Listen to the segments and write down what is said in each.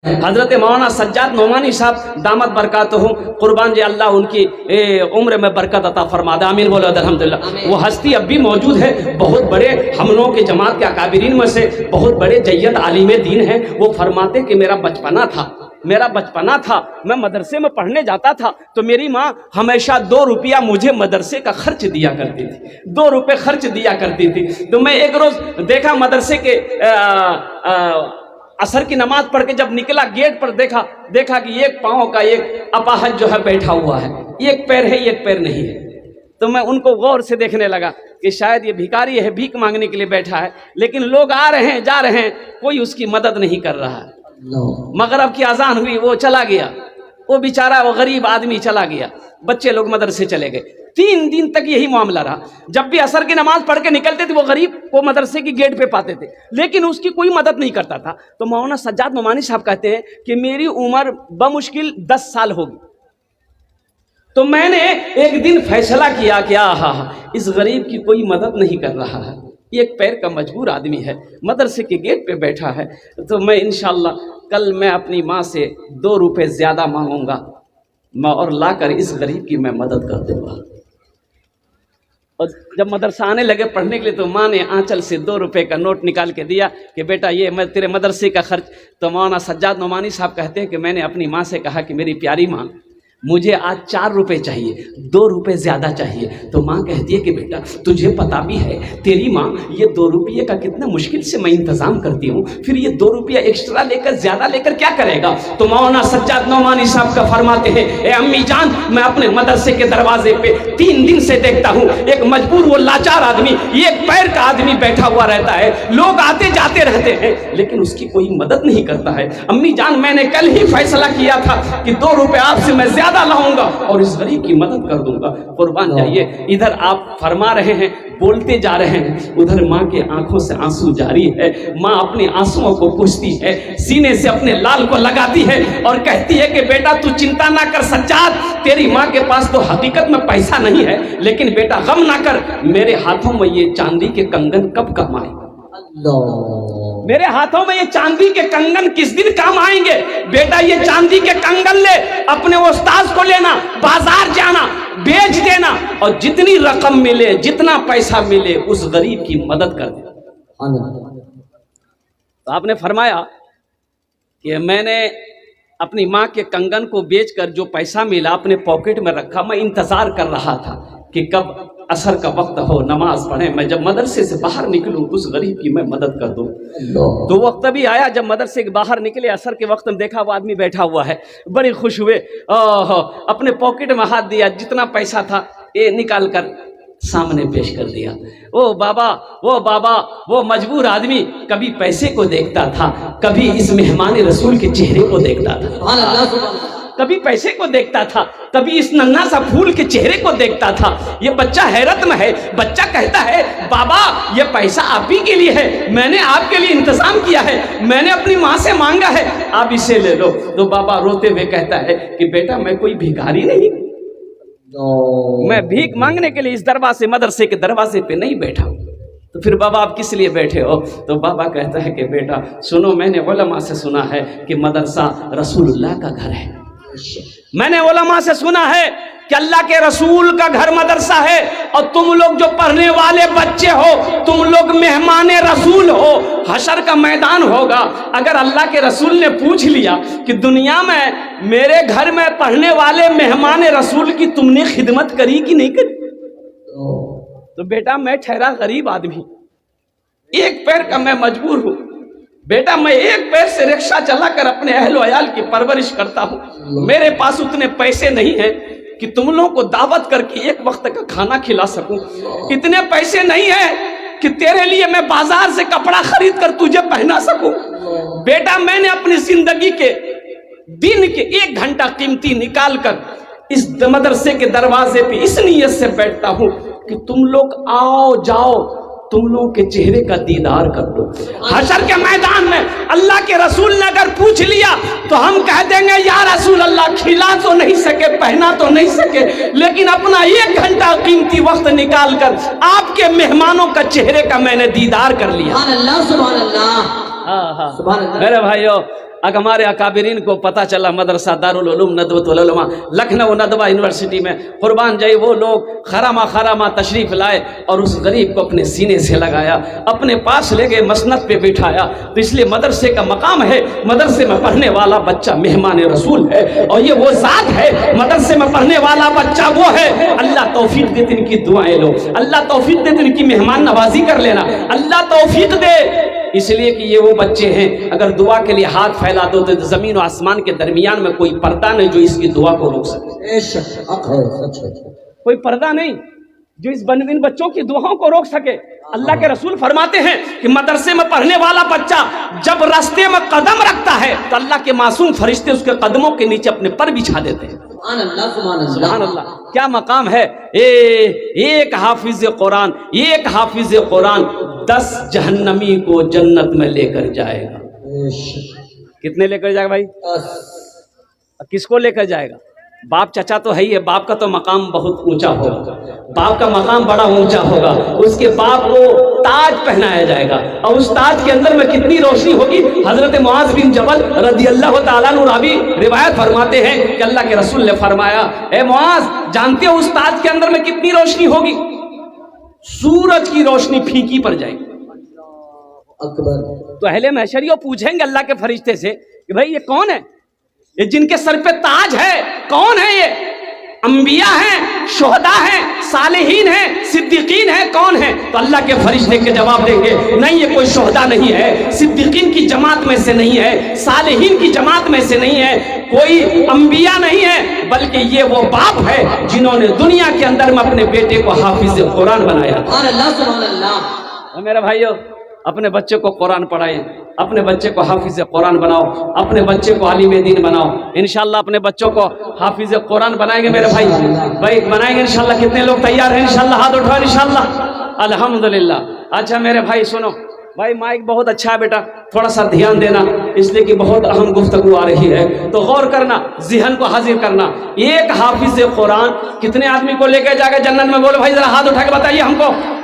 حضرت مولانا سجاد نعمانی صاحب دامت برکاتہم قربان جی اللہ ان کی عمر میں برکت عطا فرما دے، آمین بولو الحمدللہ۔ وہ ہستی اب بھی موجود ہے، بہت بڑے ہم لوگوں کے جماعت کے اکابرین میں سے بہت بڑے جید عالم دین ہیں۔ وہ فرماتے کہ میرا بچپنا تھا، میں مدرسے میں پڑھنے جاتا تھا تو میری ماں ہمیشہ 2 روپیہ مجھے مدرسے کا خرچ دیا کرتی تھی، 2 روپے خرچ دیا کرتی تھی۔ تو میں ایک روز دیکھا مدرسے کے عصر کی نماز پڑھ کے جب نکلا گیٹ پر دیکھا کہ ایک پاؤں کا ایک اپاہج جو ہے بیٹھا ہوا ہے، ایک پیر ہے ایک پیر نہیں ہے۔ تو میں ان کو غور سے دیکھنے لگا کہ شاید یہ بھیکاری ہے، بھیک مانگنے کے لیے بیٹھا ہے، لیکن لوگ آ رہے ہیں جا رہے ہیں، کوئی اس کی مدد نہیں کر رہا ہے۔ مغرب کی اذان ہوئی، وہ چلا گیا، وہ بیچارہ وہ غریب آدمی چلا گیا، بچے لوگ مدرسے چلے گئے۔ 3 دن تک یہی معاملہ رہا، جب بھی عصر کی نماز پڑھ کے نکلتے تھے وہ غریب کو مدرسے کی گیٹ پہ پاتے تھے، لیکن اس کی کوئی مدد نہیں کرتا تھا۔ تو مولانا سجاد نعمانی صاحب کہتے ہیں کہ میری عمر بمشکل 10 سال ہوگی، تو میں نے ایک دن فیصلہ کیا کہ اس غریب کی کوئی مدد نہیں کر رہا ہے، ایک پیر کا مجبور آدمی ہے، مدرسے کے گیٹ پہ بیٹھا ہے، تو میں انشاءاللہ کل میں اپنی ماں سے 2 روپے زیادہ مانگوں گا اور لا کر اس غریب کی میں مدد کر دوں گا۔ اور جب مدرسہ آنے لگے پڑھنے کے لیے تو ماں نے آنچل سے 2 روپے کا نوٹ نکال کے دیا کہ بیٹا یہ میں تیرے مدرسے کا خرچ۔ تو مولانا سجاد نعمانی صاحب کہتے ہیں کہ میں نے اپنی ماں سے کہا کہ میری پیاری ماں مجھے آج 4 روپے چاہیے، 2 روپے زیادہ چاہیے۔ تو ماں کہتی ہے کہ بیٹا تجھے پتا بھی ہے تیری ماں یہ 2 روپے کا کتنا مشکل سے میں انتظام کرتی ہوں، پھر یہ 2 روپیہ ایکسٹرا لے کر زیادہ لے کر کیا کرے گا؟ تو مولانا سجاد نعمانی صاحب کا فرماتے ہیں اے امی جان میں اپنے مدرسے کے دروازے پہ 3 دن سے دیکھتا ہوں ایک مجبور وہ لاچار آدمی، ایک پیر کا آدمی بیٹھا ہوا رہتا ہے، لوگ آتے جاتے رہتے ہیں لیکن اس کی کوئی مدد نہیں کرتا ہے۔ امی جان میں نے کل ہی فیصلہ کیا تھا کہ 2 روپے آپ سے میں زیادہ لاؤں گا اور اس غریب کی مدد کر دوں گا۔ قربان جائیے، ادھر آپ فرما رہے ہیں، بولتے جا رہے ہیں، ادھر ماں کے آنکھوں سے آنسو جاری ہے۔ ماں اپنے آنسوؤں کو پوچھتی ہے، سینے سے اپنے لال کو لگاتی ہے اور کہتی ہے کہ بیٹا تو چنتا نہ کر سجاد، تیری ماں کے پاس تو حقیقت میں پیسہ نہیں ہے، لیکن بیٹا غم نہ کر، میرے ہاتھوں میں یہ چاندی کے کنگن کب کام آئے گا؟ میرے ہاتھوں میں یہ چاندی کے کنگن کس دن کام آئیں گے؟ بیٹا یہ چاندی کے کنگن لے، اپنے استاذ کو لینا، بازار جانا، بیچ دینا اور جتنی رقم ملے جتنا پیسہ ملے اس غریب کی مدد کر دے۔ تو آپ نے فرمایا کہ میں نے اپنی ماں کے کنگن کو بیچ کر جو پیسہ ملا اپنے پاکٹ میں رکھا، میں انتظار کر رہا تھا کہ کب عصر کا وقت ہو، نماز پڑھیں، میں جب مدرسے سے باہر نکلوں اس غریب کی میں مدد کر دوں۔ تو وقت بھی آیا جب مدرسے کے باہر نکلے، عصر کے وقت میں دیکھا وہ آدمی بیٹھا ہوا ہے، بڑی خوش ہوئے، اپنے پاکٹ میں ہاتھ دیا، جتنا پیسہ تھا یہ نکال کر سامنے پیش کر دیا۔ وہ بابا وہ مجبور آدمی کبھی پیسے کو دیکھتا تھا، کبھی اس مہمان رسول کے چہرے کو دیکھتا تھا، کبھی پیسے کو دیکھتا تھا، کبھی اس ننھا سا پھول کے چہرے کو دیکھتا تھا۔ یہ بچہ حیرت میں ہے، بچہ کہتا ہے بابا یہ پیسہ آپ ہی کے لیے ہے، میں نے آپ کے لیے انتظام کیا ہے، میں نے اپنی ماں سے مانگا ہے، آپ اسے لے لو۔ تو بابا روتے ہوئے کہتا ہے کہ بیٹا میں کوئی بھیکاری نہیں، میں بھیک مانگنے کے لیے اس دروازے مدرسے کے دروازے پہ نہیں بیٹھا۔ تو پھر بابا آپ کس لیے بیٹھے ہو؟ تو بابا کہتا ہے کہ بیٹا سنو، میں نے علماء سے سنا ہے کہ مدرسہ رسول اللہ کا گھر ہے، میں نے علماء سے سنا ہے کہ اللہ کے رسول کا گھر مدرسہ ہے، اور تم لوگ جو پڑھنے والے بچے ہو تم لوگ مہمان رسول ہو، حشر کا میدان ہوگا، اگر اللہ کے رسول نے پوچھ لیا کہ دنیا میں میرے گھر میں پڑھنے والے مہمان رسول کی تم نے خدمت کری کہ نہیں کری؟ تو بیٹا میں ٹھہرا غریب آدمی، ایک پیر کا میں مجبور ہوں، بیٹا میں ایک پیر سے رکشہ چلا کر اپنے اہل و عیال کی پرورش کرتا ہوں، میرے پاس اتنے پیسے نہیں ہیں کہ تم لوگوں کو دعوت کر کے ایک وقت کا کھانا کھلا سکوں، اتنے پیسے نہیں ہیں کہ تیرے لیے میں بازار سے کپڑا خرید کر تجھے پہنا سکوں۔ بیٹا میں نے اپنی زندگی کے دن کے 1 گھنٹہ قیمتی نکال کر اس مدرسے کے دروازے پہ اس نیت سے بیٹھتا ہوں کہ تم لوگ آؤ جاؤ، تم لوگوں کے چہرے کا دیدار کر دو۔ حشر کے میدان میں اللہ کے رسول نے اگر پوچھ لیا تو ہم کہہ دیں گے یا رسول اللہ کھلا تو نہیں سکے، پہنا تو نہیں سکے، لیکن اپنا 1 گھنٹہ قیمتی وقت نکال کر آپ کے مہمانوں کا چہرے کا میں نے دیدار کر لیا۔ سبحان اللہ، سبحان اللہ، سبحان اللہ۔ میرے بھائیو अगर हमारे अकाबिरीन को पता चला मदरसा दारुल उलूम नदवतुल उलमा लखनऊ नदवा यूनिवर्सिटी में कुर्बान जाए वो लोग खरामा तशरीफ लाए और उस गरीब को अपने सीने से लगाया, अपने पास ले गए, मसनद पे बिठाया। तो इसलिए मदरसे का मकाम है, मदरसे में पढ़ने वाला बच्चा मेहमान रसूल है और ये वो ज़ात है, मदरसे में पढ़ने वाला बच्चा वो है। अल्लाह तौफीक दे इनकी दुआएं लो, अल्लाह तौफीक दे इनकी मेहमान नवाजी कर लेना, अल्लाह तौफीक दे। इसलिए कि ये वो बच्चे हैं, अगर दुआ के लिए हाथ फैला दो तो जमीन और आसमान के दरमियान में कोई पर्दा नहीं जो इसकी दुआ को रोक सके। कोई पर्दा नहीं जो इन बच्चों की दुआओं को रोक सके। अल्लाह के रसूल फरमाते हैं कि मदरसे में पढ़ने वाला बच्चा जब रास्ते में कदम रखता है तो अल्लाह के मासूम फरिश्ते उसके कदमों के नीचे अपने पर बिछा देते हैं। सुभान अल्लाह, क्या मकाम है। एक हाफिज कुरान, एक हाफिज कुरान 10 जहन्नमी को जन्नत में लेकर जाएगा। कितने लेकर जाएगा भाई? 10। किसको लेकर जाएगा? बाप चचा तो है ही है, बाप का तो मकाम बहुत ऊंचा होगा, बाप का मकाम बड़ा ऊंचा होगा। उसके बाप को ताज पहनाया जाएगा और उस ताज के अंदर में कितनी रोशनी होगी। हजरत मुआज बिन जबल रदियल्लाहु ताला अन्हु रावी रिवायत फरमाते हैं कि अल्लाह के रसूल ने फरमाया, ए मुआज जानते हो उस ताज के अंदर में कितनी रोशनी होगी? सूरज की रोशनी फीकी पड़ जाएगी। तो अहले महशरियों पूछेंगे अल्लाह के फरिश्ते से कि भाई ये कौन है, ये जिनके सर पे ताज है, कौन है ये? अंबिया हैं, शुहदा हैं, सालिहीन हैं, सिद्दीकीन हैं, कौन है? तो अल्लाह के फरिश्ते के जवाब देंगे, नहीं ये कोई शुहदा नहीं है, सिद्दीकीन की जमात में से नहीं है, सालिहीन की जमात में से नहीं है, कोई अंबिया नहीं है, बल्कि ये वो बाप है जिन्होंने दुनिया के अंदर में अपने बेटे को हाफिज कुरान बनाया। और मेरे भाइयों, अपने बच्चे को कुरान पढ़ाएं, अपने बच्चे को हाफिज कुरान बनाओ, अपने बच्चे को आलिम दीन बनाओ। इंशाल्लाह अपने बच्चों को हाफिज कुरान बनाएंगे मेरे भाई बनाएंगे इंशाल्लाह। कितने लोग तैयार हैं? इंशाल्लाह हाथ उठाओ इंशाल्लाह। अल्हम्दुलिल्लाह। अच्छा मेरे भाई सुनो, भाई माइक बहुत अच्छा है बेटा, थोड़ा सा ध्यान देना, इसलिए कि बहुत अहम गुफ्तगू आ रही है, तो गौर करना, ज़हन को हाजिर करना। एक हाफिज कुरान कितने आदमी को लेकर जाएगा जन्नत में? बोलो भाई जरा हाथ उठा के बताइए हमको।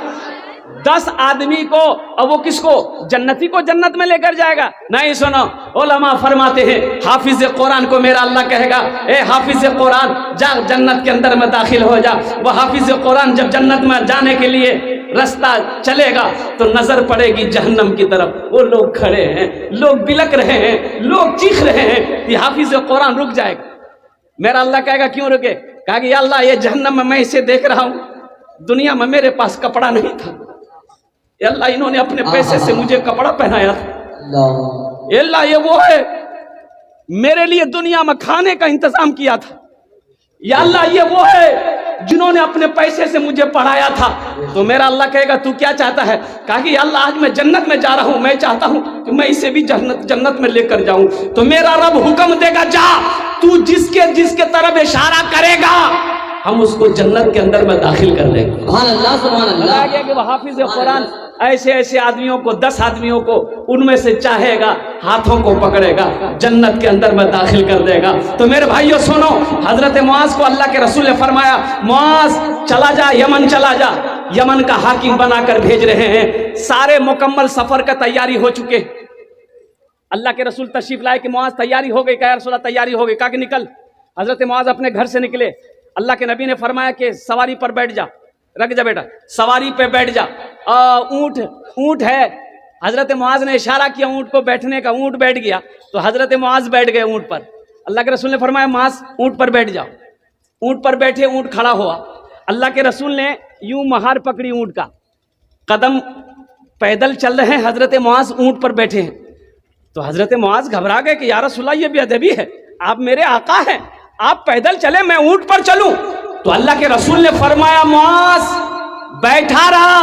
10 आदमी को, और वो किसको? जन्नती को जन्नत में लेकर जाएगा। नहीं सुनो, उलमा फरमाते हैं हाफिज कुरान को मेरा अल्लाह कहेगा, ए हाफिज कुरान जा जन्नत के अंदर में दाखिल हो जा। वो हाफिज कुरान जब जन्नत में जाने के लिए रास्ता चलेगा तो नजर पड़ेगी जहन्नम की तरफ। वो लोग खड़े हैं, लोग बिलक रहे हैं, लोग चीख रहे हैं कि हाफिज कुरान रुक जाएगा। मेरा अल्लाह कहेगा क्यों रुके? कहा कि अल्लाह ये जहन्नम में मैं इसे देख रहा हूँ, दुनिया में मेरे पास कपड़ा नहीं था, अल्लाह इन्होंने अपने पैसे से मुझे कपड़ा पहनाया था। अल्लाह ये वो है मेरे लिए दुनिया में खाने का इंतजाम किया था। या अल्लाह ये वो है जिन्होंने अपने पैसे से मुझे पढ़ाया था। तो मेरा अल्लाह कहेगा तू क्या चाहता है? कहा कि अल्लाह आज मैं जन्नत में जा रहा हूं, मैं चाहता हूं कि मैं इसे भी जन्नत में लेकर जाऊं। तो मेरा रब हुक्म देगा जा, तू जिसके तरफ इशारा करेगा हम उसको जन्नत के अंदर में दाखिल कर लेंगे। सुभान अल्लाह, सुभान अल्लाह। कि वो हाफिज कुरान ऐसे आदमियों को, 10 आदमियों को उनमें से चाहेगा, हाथों को पकड़ेगा, जन्नत के अंदर में दाखिल कर देगा। तो मेरे भाइयों सुनो, हजरत मुआज को अल्लाह के रसूल ने फरमाया, मुआज चला जा, यमन चला जा। यमन का हाकिम बनाकर भेज रहे हैं। सारे मुकम्मल सफर का तैयारी हो चुके। अल्लाह के रसूल तशरीफ लाए कि मुआज तैयारी हो गई? कहा रसूल तैयारी हो गई। कहा कि निकल। हजरत मुआज अपने घर से निकले। अल्लाह के नबी ने फरमाया कि सवारी पर बैठ जा, रख जा बेटा, सवारी पे बैठ जा। ऊंट है। हजरत मुआज ने इशारा किया ऊंट को बैठने का, ऊंट बैठ गया। तो हजरत मुआज बैठ गए ऊंट पर। अल्लाह के रसूल ने फरमाया मुआज ऊंट पर बैठ जाओ। ऊंट पर बैठे, ऊंट खड़ा हुआ। अल्लाह के रसूल ने यूं महार पकड़ी ऊंट का, कदम पैदल चल रहे हैं, हजरत मुआज ऊंट पर बैठे हैं। तो हजरत मुआज घबरा गए कि या रसूलल्लाह ये बेअदबी है, आप मेरे आका हैं, आप पैदल चले, मैं ऊंट पर चलूं। तो अल्लाह के रसूल ने फरमाया मुआज बैठा रहा,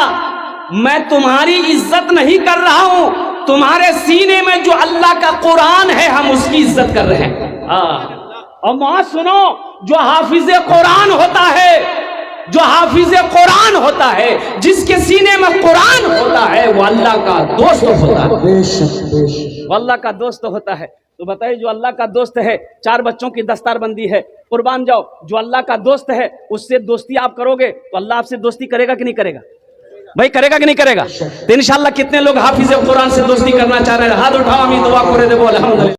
मैं तुम्हारी इज्जत नहीं कर रहा हूं, तुम्हारे सीने में जो अल्लाह का कुरान है हम उसकी इज्जत कर रहे हैं। और मुआज सुनो, जो हाफिज कुरान होता है, जो हाफिज कुरान होता है, जिसके सीने में कुरान होता है, वो अल्लाह का दोस्त होता है, वो अल्लाह का दोस्त होता है। तो बताइए, जो अल्लाह का दोस्त है, 4 बच्चों की दस्तारबंदी है, कुर्बान जाओ। जो अल्लाह का दोस्त है उससे दोस्ती आप करोगे तो अल्लाह आपसे दोस्ती करेगा कि नहीं करेगा? भाई करेगा कि नहीं करेगा? तो इंशाअल्लाह कितने लोग हाफिज कुरान से दोस्ती करना चाह रहे हैं? हाथ उठाओ, हम दुआ करे देबो अल्हम्दुलिल्लाह।